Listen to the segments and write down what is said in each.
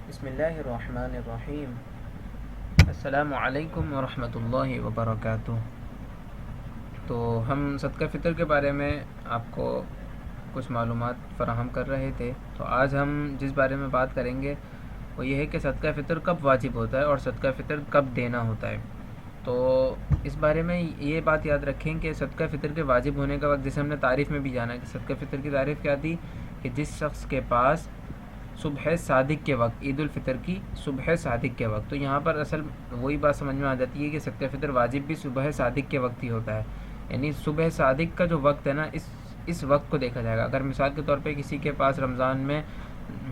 بسم اللہ الرحمن الرحیم۔ السلام علیکم ورحمۃ اللہ وبرکاتہ۔ تو ہم صدقہ فطر کے بارے میں آپ کو کچھ معلومات فراہم کر رہے تھے۔ تو آج ہم جس بارے میں بات کریں گے وہ یہ ہے کہ صدقہ فطر کب واجب ہوتا ہے اور صدقہ فطر کب دینا ہوتا ہے۔ تو اس بارے میں یہ بات یاد رکھیں کہ صدقہ فطر کے واجب ہونے کا وقت، جیسے ہم نے تعریف میں بھی جانا کہ صدقہ فطر کی تعریف کیا تھی، کہ جس شخص کے پاس صبح صادق کے وقت، عید الفطر کی صبح صادق کے وقت، تو یہاں پر اصل وہی بات سمجھ میں آ جاتی ہے کہ صدقہ فطر واجب بھی صبح صادق کے وقت ہی ہوتا ہے۔ یعنی صبح صادق کا جو وقت ہے نا، اس وقت کو دیکھا جائے گا۔ اگر مثال کے طور پہ کسی کے پاس رمضان میں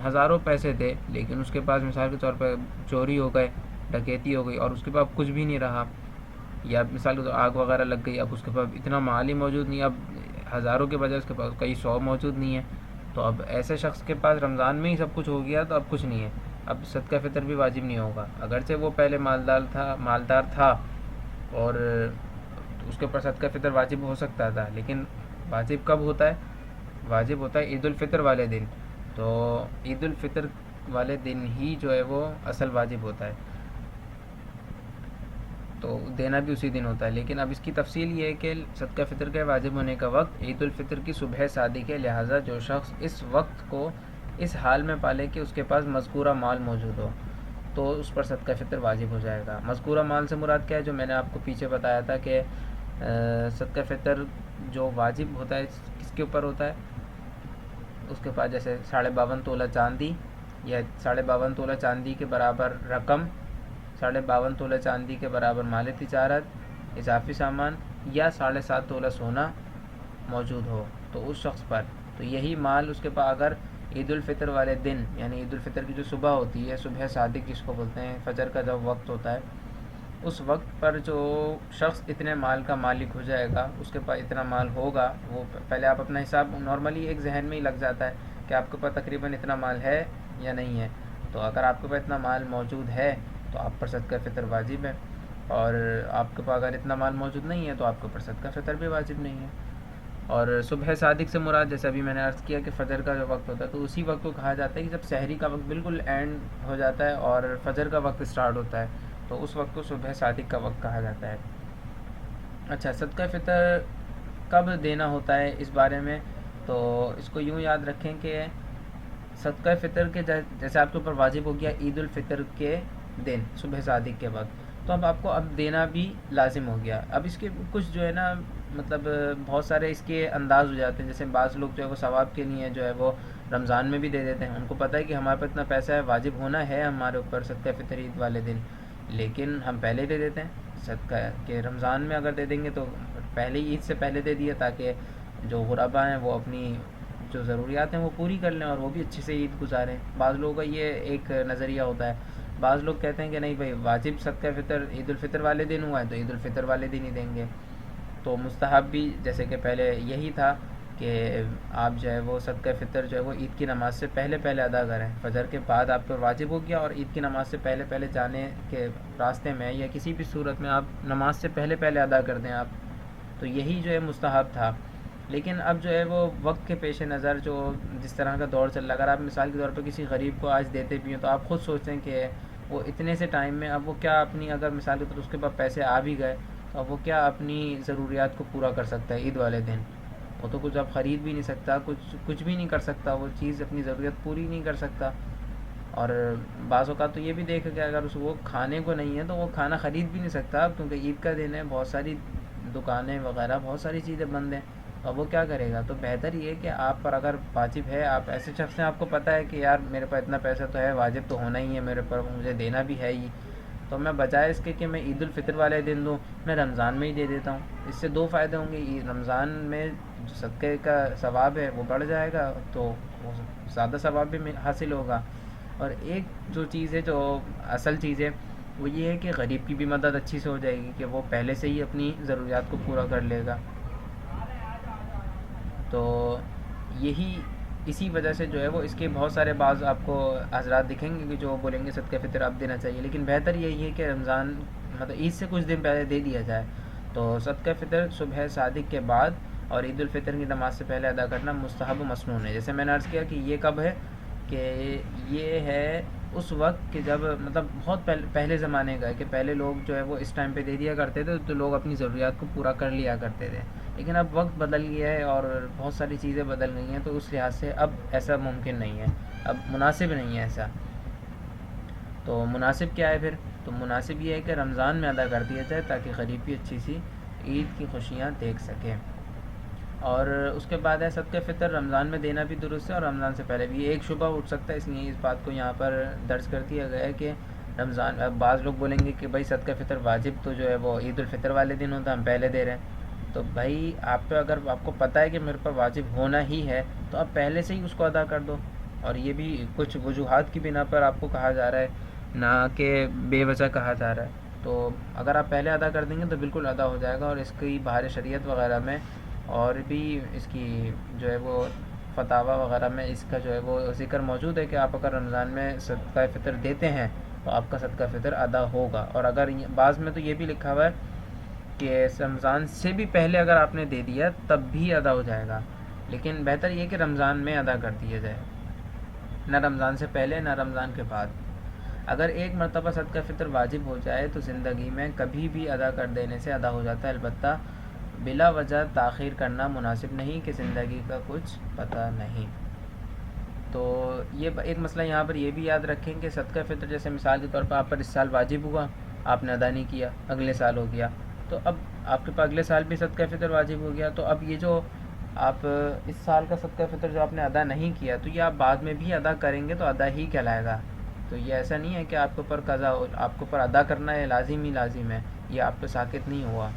ہزاروں پیسے تھے، لیکن اس کے پاس مثال کے طور پہ چوری ہو گئے، ڈکیتی ہو گئی اور اس کے پاس کچھ بھی نہیں رہا، یا مثال کے طور آگ وغیرہ لگ گئی، اب اس کے پاس اتنا مال ہی موجود نہیں، اب ہزاروں کے بجائے اس کے پاس کئی سو موجود نہیں ہے، تو اب ایسے شخص کے پاس رمضان میں ہی سب کچھ ہو گیا تو اب کچھ نہیں ہے، اب صدقہ فطر بھی واجب نہیں ہوگا۔ اگرچہ وہ پہلے مالدار تھا اور اس کے اوپر صدقہ فطر واجب ہو سکتا تھا، لیکن واجب کب ہوتا ہے؟ واجب ہوتا ہے عید الفطر والے دن۔ تو عید الفطر والے دن ہی جو ہے وہ اصل واجب ہوتا ہے، تو دینا بھی اسی دن ہوتا ہے۔ لیکن اب اس کی تفصیل یہ ہے کہ صدقہ فطر کے واجب ہونے کا وقت عید الفطر کی صبح صادق ہے، لہٰذا جو شخص اس وقت کو اس حال میں پالے کہ اس کے پاس مذکورہ مال موجود ہو تو اس پر صدقہ فطر واجب ہو جائے گا۔ مذکورہ مال سے مراد کیا ہے؟ جو میں نے آپ کو پیچھے بتایا تھا کہ صدقہ فطر جو واجب ہوتا ہے کس کے اوپر ہوتا ہے؟ اس کے پاس جیسے 52.5 تولہ چاندی یا 52.5 تولہ چاندی کے برابر رقم، 52.5 تولہ چاندی کے برابر مال تجارت، اضافی سامان، یا 7.5 تولہ سونا موجود ہو تو اس شخص پر، تو یہی مال اس کے پاس اگر عید الفطر والے دن، یعنی عید الفطر کی جو صبح ہوتی ہے، صبح صادق جس کو بولتے ہیں، فجر کا جب وقت ہوتا ہے، اس وقت پر جو شخص اتنے مال کا مالک ہو جائے گا، اس کے پاس اتنا مال ہوگا، وہ پہلے آپ اپنا حساب نارملی ایک ذہن میں ہی لگ جاتا ہے کہ آپ کے پاس تقریباً اتنا مال ہے یا نہیں ہے، تو اگر آپ کے پاس اتنا مال موجود ہے تو آپ پر صدقہ فطر واجب ہے، اور آپ کے پاس اگر اتنا مال موجود نہیں ہے تو آپ کے اوپر صدقہ فطر بھی واجب نہیں ہے۔ اور صبح صادق سے مراد جیسے ابھی میں نے عرض کیا کہ فجر کا جو وقت ہوتا ہے، تو اسی وقت کو کہا جاتا ہے کہ جب سحری کا وقت بالکل اینڈ ہو جاتا ہے اور فجر کا وقت اسٹارٹ ہوتا ہے، تو اس وقت کو صبح صادق کا وقت کہا جاتا ہے۔ اچھا، صدقہ فطر کب دینا ہوتا ہے اس بارے میں، تو اس کو یوں یاد رکھیں کہ صدقہ فطر کے جیسے آپ کے اوپر واجب ہو گیا عید الفطر کے دن صبح صادق کے وقت، تو اب آپ کو اب دینا بھی لازم ہو گیا۔ اب اس کے کچھ جو ہے نا، مطلب بہت سارے اس کے انداز ہو جاتے ہیں، جیسے بعض لوگ جو ہے وہ ثواب کے لیے جو ہے وہ رمضان میں بھی دے دیتے ہیں، ان کو پتہ ہے کہ ہمارے پاس اتنا پیسہ ہے، واجب ہونا ہے ہمارے اوپر صدقہ فطر عید والے دن، لیکن ہم پہلے دے دیتے ہیں صدقہ، کہ رمضان میں اگر دے دیں گے تو پہلے عید سے پہلے دے دیا تاکہ جو غربا ہیں وہ اپنی جو ضروریات ہیں وہ پوری کر لیں اور وہ بھی اچھے سے عید گزاریں۔ بعض لوگوں کا یہ ایک نظریہ ہوتا ہے، بعض لوگ کہتے ہیں کہ نہیں بھائی، واجب صدقہ فطر عید الفطر والے دن ہوا ہے تو عید الفطر والے دن ہی دیں گے۔ تو مستحب بھی جیسے کہ پہلے یہی تھا کہ آپ جو ہے وہ صدقہ فطر جو ہے وہ عید کی نماز سے پہلے پہلے ادا کریں، فجر کے بعد آپ پر واجب ہو گیا اور عید کی نماز سے پہلے پہلے جانے کے راستے میں یا کسی بھی صورت میں آپ نماز سے پہلے پہلے ادا کر دیں آپ، تو یہی جو ہے مستحب تھا۔ لیکن اب جو ہے وہ وقت کے پیش نظر جو جس طرح کا دور چل رہا ہے، اگر آپ مثال کے طور پہ کسی غریب کو آج دیتے بھی ہیں تو آپ خود سوچیں کہ وہ اتنے سے ٹائم میں اب وہ کیا اپنی، اگر مثال کے طور پر اس کے پاس پیسے آ بھی گئے تو اب وہ کیا اپنی ضروریات کو پورا کر سکتا ہے عید والے دن؟ وہ تو کچھ اب خرید بھی نہیں سکتا، کچھ بھی نہیں کر سکتا، وہ چیز اپنی ضرورت پوری نہیں کر سکتا۔ اور بعض اوقات تو یہ بھی دیکھا کہ اگر وہ کھانے کو نہیں ہے تو وہ کھانا خرید بھی نہیں سکتا، کیونکہ عید کا دن ہے، بہت ساری دکانیں وغیرہ بہت ساری چیزیں بند ہیں، اب وہ کیا کرے گا؟ تو بہتر یہ ہے کہ آپ پر اگر واجب ہے، آپ ایسے شخص ہیں، آپ کو پتہ ہے کہ یار میرے پاس اتنا پیسہ تو ہے، واجب تو ہونا ہی ہے میرے پر، مجھے دینا بھی ہے ہی، تو میں بجائے اس کے کہ میں عید الفطر والے دن دوں، میں رمضان میں ہی دے دیتا ہوں۔ اس سے دو فائدے ہوں گے، رمضان میں جو صدقے کا ثواب ہے وہ بڑھ جائے گا تو وہ زیادہ ثواب بھی حاصل ہوگا، اور ایک جو چیز ہے، جو اصل چیز ہے، وہ یہ ہے کہ غریب کی بھی مدد اچھی سے ہو جائے گی کہ وہ پہلے سے ہی اپنی ضروریات کو پورا کر لے گا۔ تو یہی اسی وجہ سے جو ہے وہ اس کے بہت سارے بعض آپ کو حضرات دکھیں گے کہ جو بولیں گے صدقہ فطر اب دینا چاہیے، لیکن بہتر یہی ہے کہ رمضان مطلب عید سے کچھ دن پہلے دے دیا جائے۔ تو صدقہ فطر صبح صادق کے بعد اور عید الفطر کی نماز سے پہلے ادا کرنا مستحب و مسنون ہے۔ جیسے میں نے عرض کیا کہ یہ کب ہے، کہ یہ ہے اس وقت کہ جب مطلب بہت پہلے زمانے کا ہے کہ پہلے لوگ جو ہے وہ اس ٹائم پہ دے دیا کرتے تھے تو لوگ اپنی ضروریات کو پورا کر لیا کرتے تھے، لیکن اب وقت بدل گیا ہے اور بہت ساری چیزیں بدل گئی ہیں، تو اس لحاظ سے اب ایسا ممکن نہیں ہے، اب مناسب نہیں ہے ایسا۔ تو مناسب کیا ہے پھر؟ تو مناسب یہ ہے کہ رمضان میں ادا کر دیا جائے تاکہ غریب بھی اچھی سی عید کی خوشیاں دیکھ سکیں۔ اور اس کے بعد ہے صدقہ فطر رمضان میں دینا بھی درست ہے اور رمضان سے پہلے بھی۔ ایک شبہ اٹھ سکتا ہے، اس لیے اس بات کو یہاں پر درج کر دیا گیا ہے کہ رمضان، اب بعض لوگ بولیں گے کہ بھائی صدقہ فطر واجب تو جو ہے وہ عید الفطر والے دن ہوتا ہے، ہم پہلے دے رہے ہیں۔ تو بھائی آپ پہ اگر آپ کو پتہ ہے کہ میرے پر واجب ہونا ہی ہے تو آپ پہلے سے ہی اس کو ادا کر دو، اور یہ بھی کچھ وجوہات کی بنا پر آپ کو کہا جا رہا ہے، نہ کہ بے وجہ کہا جا رہا ہے۔ تو اگر آپ پہلے ادا کر دیں گے تو بالکل ادا ہو جائے گا، اور اس کی بہار شریعت وغیرہ میں اور بھی اس کی جو ہے وہ فتاوی وغیرہ میں اس کا جو ہے وہ ذکر موجود ہے کہ آپ اگر رمضان میں صدقہ فطر دیتے ہیں تو آپ کا صدقہ فطر ادا ہوگا، اور اگر بعض میں تو یہ بھی لکھا ہوا ہے کہ رمضان سے بھی پہلے اگر آپ نے دے دیا تب بھی ادا ہو جائے گا، لیکن بہتر یہ کہ رمضان میں ادا کر دیا جائے، نہ رمضان سے پہلے نہ رمضان کے بعد۔ اگر ایک مرتبہ صدقہ فطر واجب ہو جائے تو زندگی میں کبھی بھی ادا کر دینے سے ادا ہو جاتا ہے، البتہ بلا وجہ تاخیر کرنا مناسب نہیں کہ زندگی کا کچھ پتہ نہیں۔ تو یہ ایک مسئلہ یہاں پر یہ بھی یاد رکھیں کہ صدقہ فطر جیسے مثال کے طور پر آپ پر اس سال واجب ہوا، آپ نے ادا نہیں کیا، اگلے سال ہو گیا، تو اب آپ کے پاس اگلے سال بھی صدقہ فطر واجب ہو گیا، تو اب یہ جو آپ اس سال کا صدقہ فطر جو آپ نے ادا نہیں کیا تو یہ آپ بعد میں بھی ادا کریں گے تو ادا ہی کہلائے گا۔ تو یہ ایسا نہیں ہے کہ آپ کے اوپر قضا، آپ کے اوپر ادا کرنا ہے لازم ہی لازم ہے، یہ آپ پہ ساقط نہیں ہوا۔